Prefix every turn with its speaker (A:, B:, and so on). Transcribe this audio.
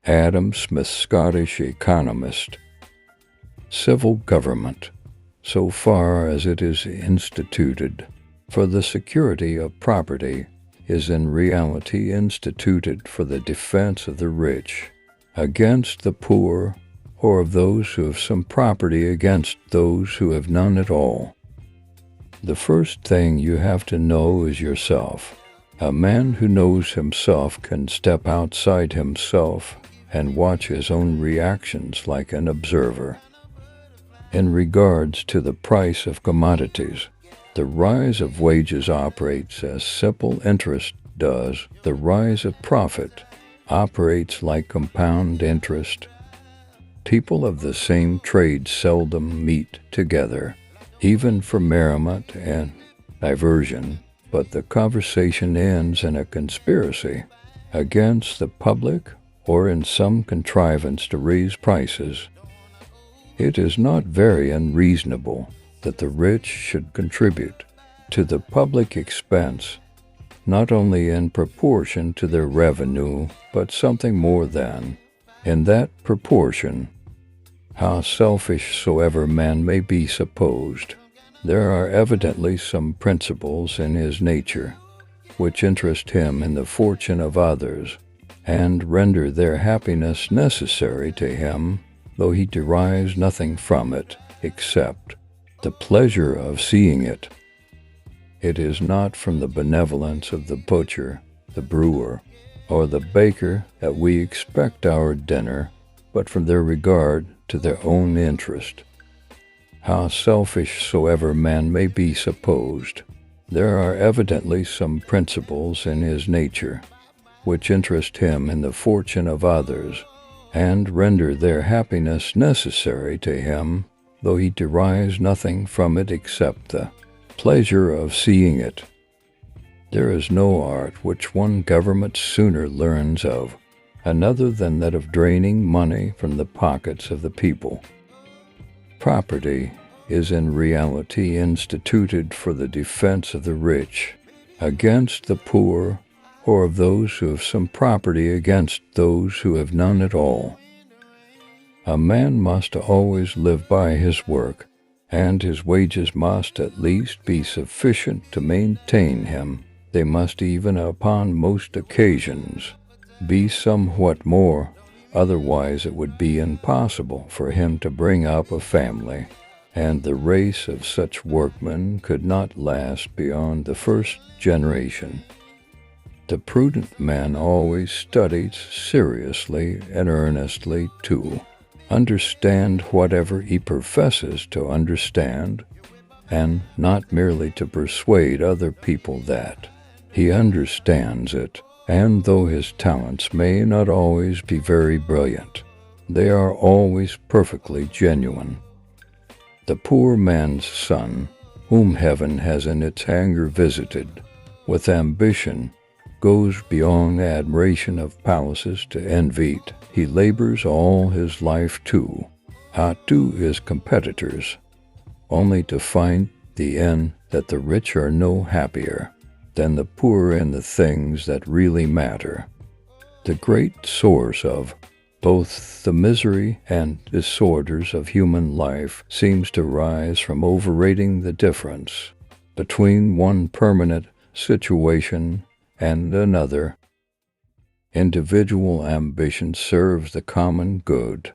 A: Adam Smith, Scottish economist. Civil government, so far as it is instituted for the security of property, is in reality instituted for the defense of the rich against the poor, or of those who have some property against those who have none at all. The first thing you have to know is yourself. A man who knows himself can step outside himself and watch his own reactions like an observer. In regards to the price of commodities, the rise of wages operates as simple interest does. The rise of profit operates like compound interest. People of the same trade seldom meet together, even for merriment and diversion, but the conversation ends in a conspiracy against the public or in some contrivance to raise prices. It is not very unreasonable that the rich should contribute to the public expense, not only in proportion to their revenue, but something more than in that proportion. How selfish soever man may be supposed, there are evidently some principles in his nature which interest him in the fortune of others, and render their happiness necessary to him, though he derives nothing from it except the pleasure of seeing it. It is not from the benevolence of the butcher, the brewer, or the baker that we expect our dinner, but from their regard to their own interest. How selfish soever man may be supposed, there are evidently some principles in his nature which interest him in the fortune of others, and render their happiness necessary to him, though he derives nothing from it except the pleasure of seeing it. There is no art which one government sooner learns of another than that of draining money from the pockets of the people. Property is in reality instituted for the defense of the rich against the poor, or of those who have some property against those who have none at all. A man must always live by his work, and his wages must at least be sufficient to maintain him. They must even upon most occasions be somewhat more, otherwise it would be impossible for him to bring up a family, and the race of such workmen could not last beyond the first generation. The prudent man always studies seriously and earnestly to understand whatever he professes to understand, and not merely to persuade other people that he understands it, and though his talents may not always be very brilliant, they are always perfectly genuine. The poor man's son, whom heaven has in its anger visited with ambition, goes beyond admiration of palaces to envy. He labors all his life to outdo his competitors, only to find the end that the rich are no happier than the poor in the things that really matter. The great source of both the misery and disorders of human life seems to rise from overrating the difference between one permanent situation and another. Individual ambition serves the common good,